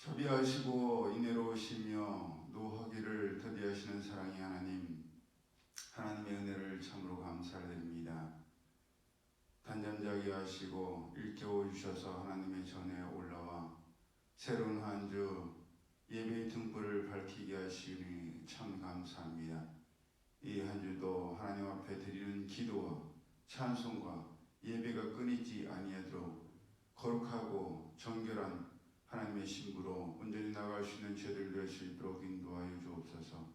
자비하시고 인애로우시며 노하기를 더디하시는 사랑의 하나님, 하나님의 은혜를 참으로 감사드립니다. 단잠자게 하시고 일깨워 주셔서 하나님의 전에 올라와 새로운 한 주 예배의 등불을 밝히게 하시니 참 감사합니다. 이 한 주도 하나님 앞에 드리는 기도와 찬송과 예배가 끊이지 아니하도록 거룩하고 정결한 하나님의 신부로 온전히 나갈 수 있는 죄를 낼 수 있도록 인도하여 주옵소서.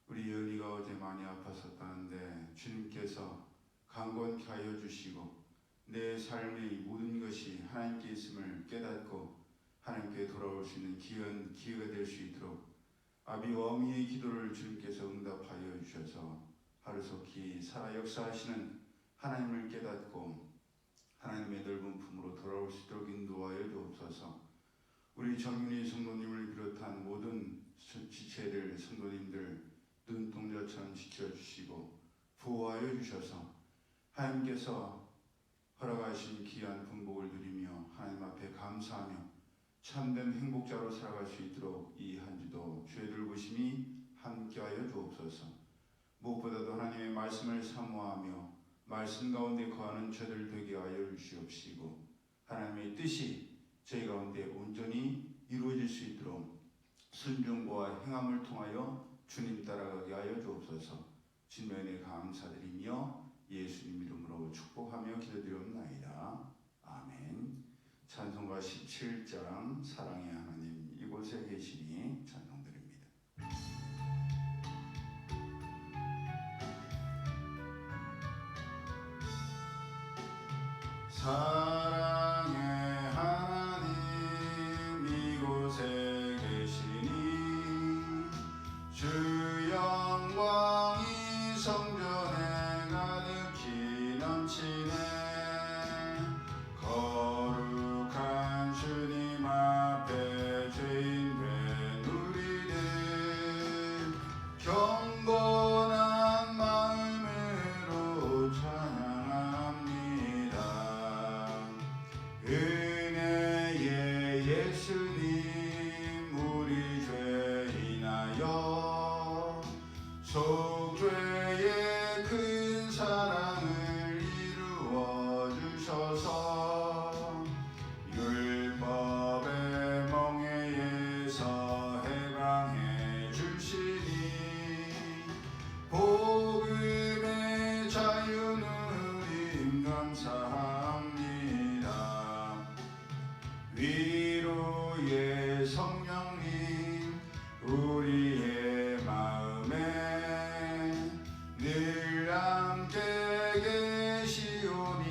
우리 예은이가 어제 많이 아팠었다는데 주님께서 강건케 하여 주시고 내 삶의 모든 것이 하나님께 있음을 깨닫고 하나님께 돌아올 수 있는 귀한 기회가 될 수 있도록 아비와 어미의 기도를 주님께서 응답하여 주셔서 하루속히 살아 역사하시는 하나님을 깨닫고 하나님의 넓은 품으로 돌아올 수 있도록 인도하여 주옵소서. 우리 정윤희 성도님을 비롯한 모든 지체들, 성도님들 눈동자처럼 지켜주시고 보호하여 주셔서 하나님께서 허락하신 귀한 분복을 누리며 하나님 앞에 감사하며 참된 행복자로 살아갈 수 있도록 이 한 주도 주의 돌보심이 함께하여 주옵소서. 무엇보다도 하나님의 말씀을 사모하며 말씀 가운데 거하는 저들 되게 하여 주시옵시고 하나님의 뜻이 저희 가운데 온전히 이루어질 수 있도록 순종과 행함을 통하여 주님 따라가게 하여 주옵소서. 주님의 은혜 감사드리며 예수님 이름으로 축복하며 기도드리옵나이다. 아멘. 찬송가 17장 사랑의 하나님 이곳에 계시니 찬송드립니다. 사랑의 하나님 이곳에 계시니 주 영광이 성전에 가득히 넘치네. 거룩한 주님 앞에 죄인 된 우리들 경건한 마음으로 찬양합니다. 은혜의 예수님 우리 죄 인하여 속죄의 큰 사랑을 이루어 주셔서 율법의 멍에에서 해방해 주시니 복음의 자유 누림 감사합니다. 위로의 성령님 우리의 마음에 늘 함께 계시오니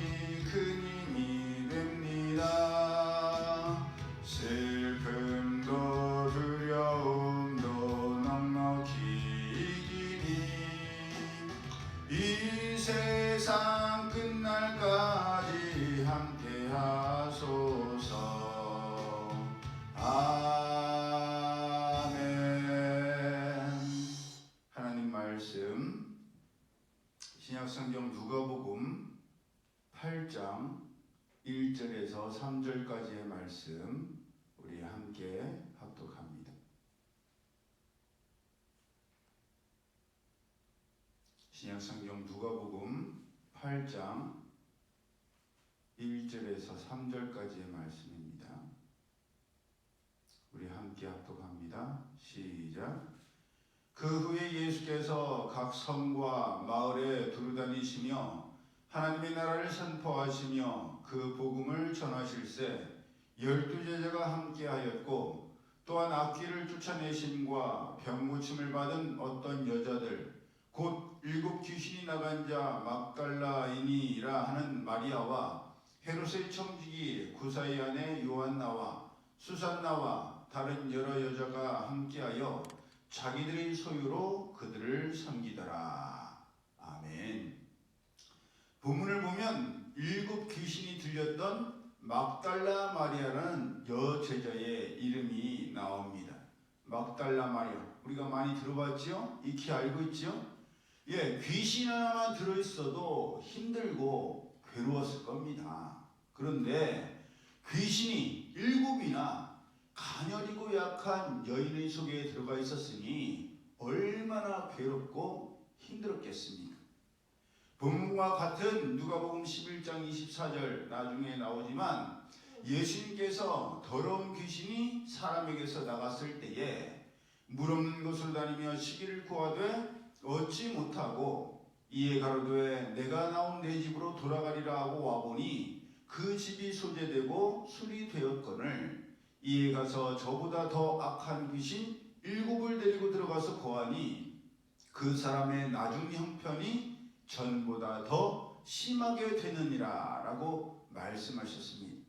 큰 힘이 됩니다. 슬픔도 두려움도 넉넉히 이기니 이 세상 끝날까지 함께 하소서. 아멘. 하나님 말씀 신약성경 누가복음 8장 1절에서 3절까지의 말씀 우리 함께 합독합니다. 신약성경 누가복음 8장 1절에서 3절까지의 말씀입니다. 우리 함께 합독합니다. 시작. 그 후에 예수께서 각 성과 마을에 두루다니시며 하나님의 나라를 선포하시며 그 복음을 전하실세 12제자가 함께하였고 또한 악귀를 쫓아내심과 병고침을 받은 어떤 여자들 곧 7 귀신이 나간 자 막달라인이라 하는 마리아와 헤롯의 청지기 구사의 아내 요한나와 수산나와 다른 여러 여자가 함께하여 자기들의 소유로 그들을 섬기더라. 아멘. 본문을 보면 7 귀신이 들렸던 막달라 마리아라는 여제자의 이름이 나옵니다. 막달라 마리아 우리가 많이 들어봤죠? 익히 알고 있죠? 귀신 하나만 들어있어도 힘들고 괴로웠을 겁니다. 그런데 귀신이 7이나 가녀리고 약한 여인의 속에 들어가 있었으니 얼마나 괴롭고 힘들었겠습니까? 본문과 같은 누가복음 11장 24절 나중에 나오지만 예수님께서 더러운 귀신이 사람에게서 나갔을 때에 물 없는 곳으로 다니며 쉬기를 구하되 얻지 못하고 이에 가로되 내가 나온 내 집으로 돌아가리라 하고 와보니 그 집이 소재되고 술이 되었거늘 이에 가서 저보다 더 악한 귀신 7을 데리고 들어가서 거하니 그 사람의 나중 형편이 전보다 더 심하게 되느니라 라고 말씀하셨습니다.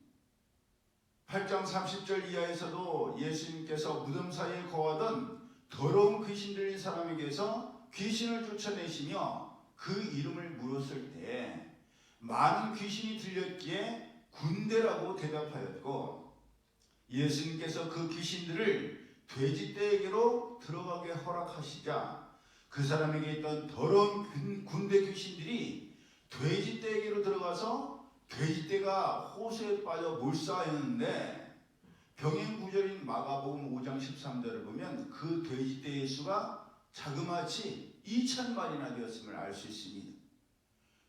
8장 30절 이하에서도 예수님께서 무덤 사이에 거하던 더러운 귀신 들린 사람에게서 귀신을 쫓아내시며 그 이름을 물었을 때 많은 귀신이 들렸기에 군대라고 대답하였고, 예수님께서 그 귀신들을 돼지떼에게로 들어가게 허락하시자 그 사람에게 있던 더러운 군대 귀신들이 돼지떼에게로 들어가서 돼지떼가 호수에 빠져 몰사하였는데, 병행 구절인 마가복음 5장 13절을 보면 그 돼지떼의 수가 자그마치 2,000마리나 되었음을 알 수 있습니다.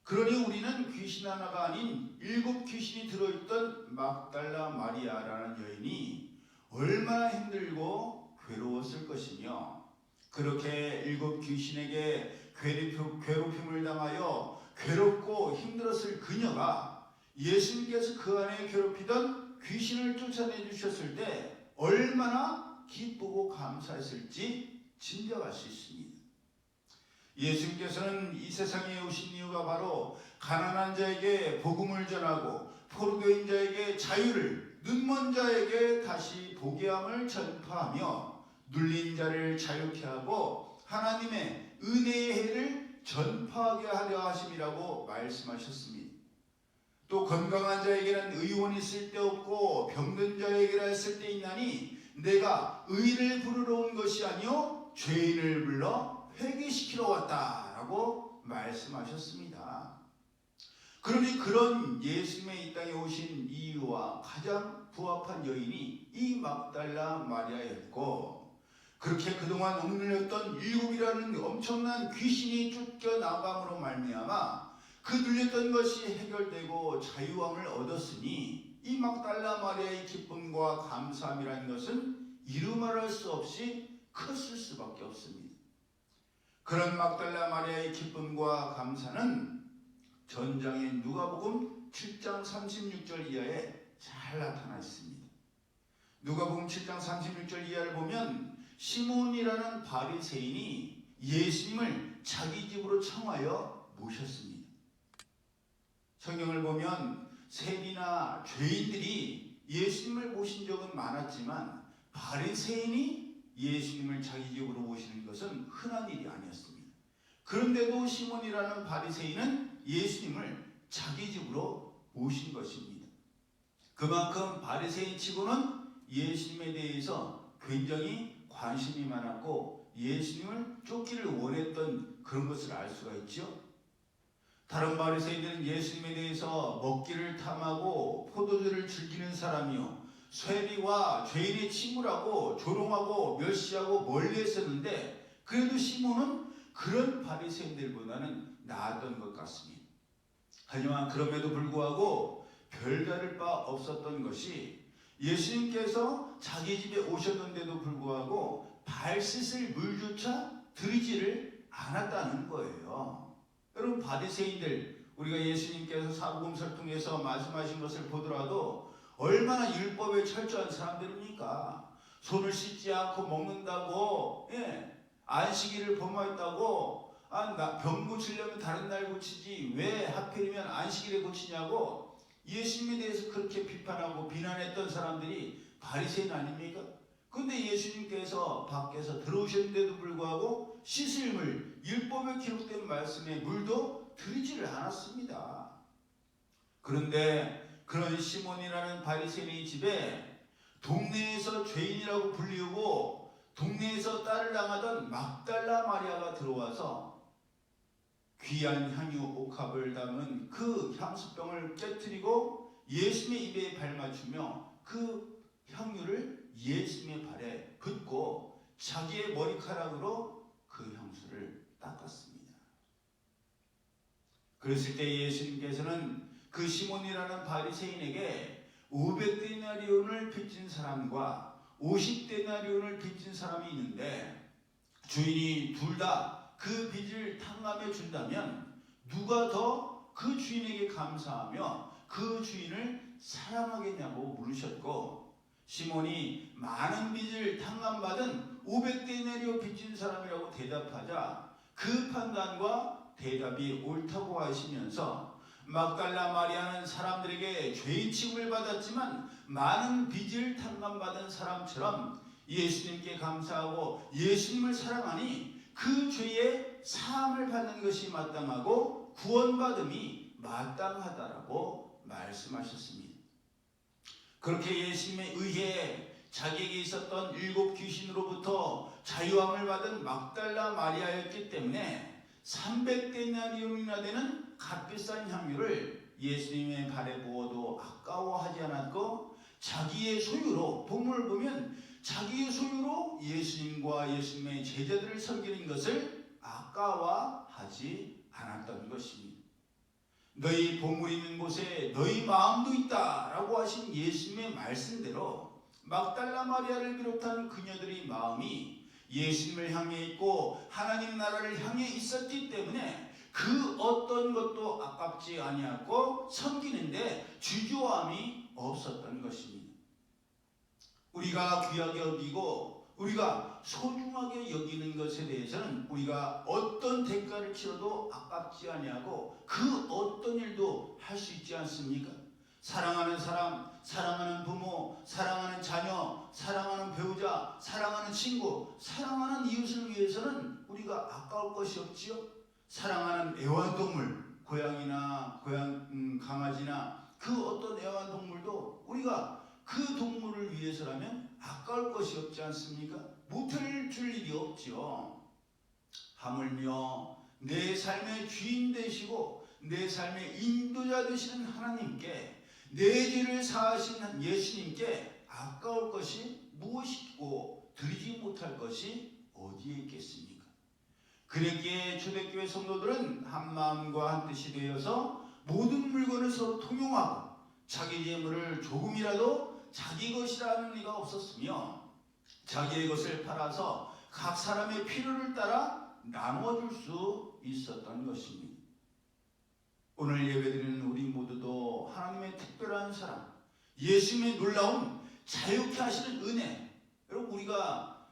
그러니 우리는 귀신 하나가 아닌 7 귀신이 들어있던 막달라 마리아라는 여인이 얼마나 힘들고 괴로웠을 것이며, 그렇게 7 귀신에게 괴롭힘을 당하여 괴롭고 힘들었을 그녀가 예수님께서 그 안에 괴롭히던 귀신을 쫓아내 주셨을 때 얼마나 기쁘고 감사했을지 짐작할 수 있습니다. 예수님께서는 이 세상에 오신 이유가 바로 가난한 자에게 복음을 전하고 포로된 자에게 자유를, 눈먼 자에게 다시 보게 함을 전파하며 눌린 자를 자유케 하고 하나님의 은혜의 해를 전파하게 하려 하심이라고 말씀하셨습니다. 또 건강한 자에게는 의원이 쓸데없고 병든 자에게라 쓸데있나니 내가 의인을 부르러 온 것이 아니요 죄인을 불러 회개시키러 왔다라고 말씀하셨습니다. 그러니 그런 예수님의 이 땅에 오신 이유와 가장 부합한 여인이 이 막달라 마리아였고, 그렇게 그동안 억눌렸던 7이라는 엄청난 귀신이 쫓겨나감으로 말미암아 그 눌렸던 것이 해결되고 자유함을 얻었으니 이 막달라 마리아의 기쁨과 감사함이라는 것은 이루 말할 수 없이 컸을 수밖에 없습니다. 그런 막달라 마리아의 기쁨과 감사는 전장인 누가복음 7장 36절 이하에 잘 나타나 있습니다. 누가복음 7장 36절 이하를 보면 시몬이라는 바리새인이 예수님을 자기 집으로 청하여 모셨습니다. 성경을 보면 세리나 죄인들이 예수님을 모신 적은 많았지만 바리새인이 예수님을 자기 집으로 모시는 것은 흔한 일이 아니었습니다. 그런데도 시몬이라는 바리새인은 예수님을 자기 집으로 모신 것입니다. 그만큼 바리새인 치고는 예수님에 대해서 굉장히 관심이 많았고 예수님을 쫓기를 원했던 그런 것을 알 수가 있죠. 다른 바리새인들은 예수님에 대해서 먹기를 탐하고 포도주를 즐기는 사람이요 쇠리와 죄인의 친구라고 조롱하고 멸시하고 멀리했었는데, 그래도 시몬은 그런 바리새인들보다는 나았던 것 같습니다. 하지만 그럼에도 불구하고 별다를 바 없었던 것이 예수님께서 자기 집에 오셨는데도 불구하고 발 씻을 물조차 들이지를 않았다는 거예요. 여러분, 바리새인들, 우리가 예수님께서 사복음서를 통해서 말씀하신 것을 보더라도 얼마나 율법에 철저한 사람들입니까? 손을 씻지 않고 먹는다고, 안식일을 범하였다고, 병 고치려면 다른 날 고치지 왜 하필이면 안식일에 고치냐고 예수님에 대해서 그렇게 비판하고 비난했던 사람들이 바리새인 아닙니까? 그런데 예수님께서 밖에서 들어오셨는데도 불구하고 씻을 물, 율법에 기록된 말씀의 물도 들이지를 않았습니다. 그런데 그런 시몬이라는 바리새인의 집에 동네에서 죄인이라고 불리우고 동네에서 딸을 당하던 막달라 마리아가 들어와서 귀한 향유 옥합을 담은 그 향수병을 깨뜨리고 예수님의 입에 발맞추며 그 향유를 예수님 자기의 머리카락으로 그 향수를 닦았습니다. 그랬을 때 예수님께서는 그 시몬이라는 바리새인에게 500데나리온을 빚진 사람과 50데나리온을 빚진 사람이 있는데 주인이 둘 다 그 빚을 탕감해 준다면 누가 더 그 주인에게 감사하며 그 주인을 사랑하겠냐고 물으셨고, 시몬이 많은 빚을 탕감받은 500데나리온 빚진 사람이라고 대답하자 그 판단과 대답이 옳다고 하시면서 막달라 마리아는 사람들에게 죄의 취급을 받았지만 많은 빚을 탕감받은 사람처럼 예수님께 감사하고 예수님을 사랑하니 그 죄의 사함을 받는 것이 마땅하고 구원받음이 마땅하다라고 말씀하셨습니다. 그렇게 예수님에 의해 자기에게 있었던 7 귀신으로부터 자유함을 받은 막달라 마리아였기 때문에 300데나리온이나 되는 값비싼 향유를 예수님의 발에 부어도 아까워하지 않았고, 자기의 소유로, 본문을 보면 자기의 소유로 예수님과 예수님의 제자들을 섬기는 것을 아까워하지 않았던 것입니다. 너희 보물 있는 곳에 너희 마음도 있다 라고 하신 예수님의 말씀대로 막달라 마리아를 비롯한 그녀들의 마음이 예수님을 향해 있고 하나님 나라를 향해 있었기 때문에 그 어떤 것도 아깝지 아니하고 섬기는데 주저함이 없었던 것입니다. 우리가 귀하게 여기고 우리가 소중하게 여기는 것에 대해서는 우리가 어떤 대가를 치러도 아깝지 아니하고 그 어떤 일도 할 수 있지 않습니까? 사랑하는 사람, 사랑하는 부모, 사랑하는 자녀, 사랑하는 배우자, 사랑하는 친구, 사랑하는 이웃을 위해서는 우리가 아까울 것이 없지요. 사랑하는 애완동물, 고양이나 강아지나 그 어떤 애완동물도 우리가 그 동물을 위해서라면 아까울 것이 없지 않습니까? 못할 줄 일이 없죠. 하물며 내 삶의 주인 되시고 내 삶의 인도자 되시는 하나님께, 내 죄를 사하신 예수님께 아까울 것이 무엇이 있고 드리지 못할 것이 어디에 있겠습니까? 그랬기에 초대교회 성도들은 한 마음과 한 뜻이 되어서 모든 물건을 서로 통용하고 자기 재물을 조금이라도 자기 것이라는 리가 없었으며 자기의 것을 팔아서 각 사람의 필요를 따라 나눠줄 수 있었던 것입니다. 오늘 예배드리는 우리 모두도 하나님의 특별한 사랑, 예수님의 놀라운 자유케 하시는 은혜, 여러분 우리가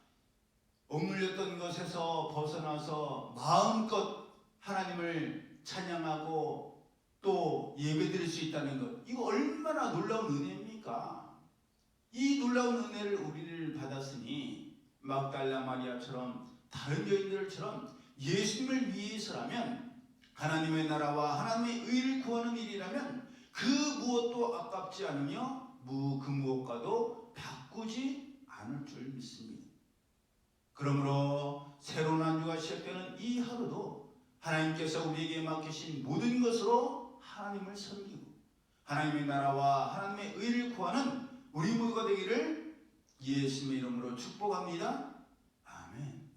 억눌렸던 것에서 벗어나서 마음껏 하나님을 찬양하고 또 예배드릴 수 있다는 것, 이거 얼마나 놀라운 은혜입니까? 이 놀라운 은혜를 우리를 받았으니 막달라 마리아처럼 다른 여인들처럼 예수님을 위해서라면, 하나님의 나라와 하나님의 의를 구하는 일이라면 그 무엇도 아깝지 않으며 그 무엇과도 바꾸지 않을 줄 믿습니다. 그러므로 새로운 한 주가 시작되는 이 하루도 하나님께서 우리에게 맡기신 모든 것으로 하나님을 섬기고 하나님의 나라와 하나님의 의를 구하는 우리 모두가 되기를 예수님의 이름으로 축복합니다. 아멘.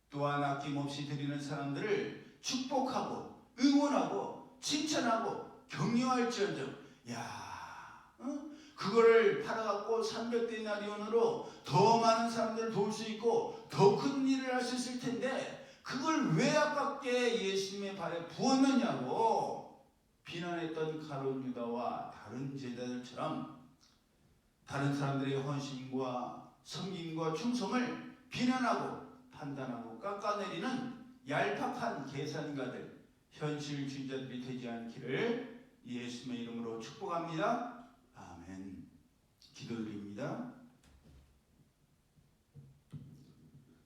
또한 아낌없이 드리는 사람들을 축복하고 응원하고 칭찬하고 격려할지언정, 그거를 팔아갖고 300데나리온으로 더 많은 사람들을 도울 수 있고 더 큰 일을 할 수 있을 텐데 그걸 왜 아깝게 예수님의 발에 부었느냐고 비난했던 가룟 유다와 다른 제자들처럼 다른 사람들의 헌신과 섬김과 충성을 비난하고 판단하고 깎아내리는 얄팍한 계산가들, 현실주의자들이 되지 않기를 예수님의 이름으로 축복합니다. 아멘. 기도드립니다.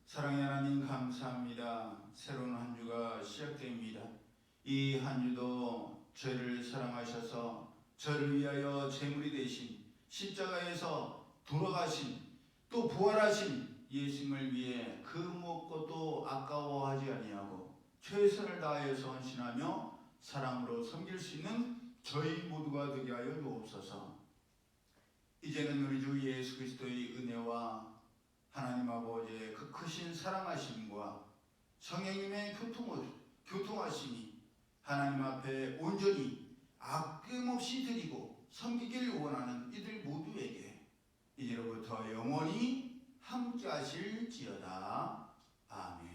사랑의 하나님 감사합니다. 새로운 한 주가 시작됩니다. 이 한 주도 죄를 사랑하셔서 저를 위하여 제물이 되신, 십자가에서 돌아가신 또 부활하신 예수님을 위해 그 무엇과도 아까워하지 아니하고 최선을 다하여서 헌신하며 사랑으로 섬길 수 있는 저희 모두가 되게 하여 주옵소서. 이제는 우리 주 예수 그리스도의 은혜와 하나님 아버지의 그 크신 사랑하심과 성령님의 교통하심이 하나님 앞에 온전히 아낌없이 드리고 섬기길 원하는 이들 모두에게 이제로부터 영원히 함께 하실지어다. 아멘.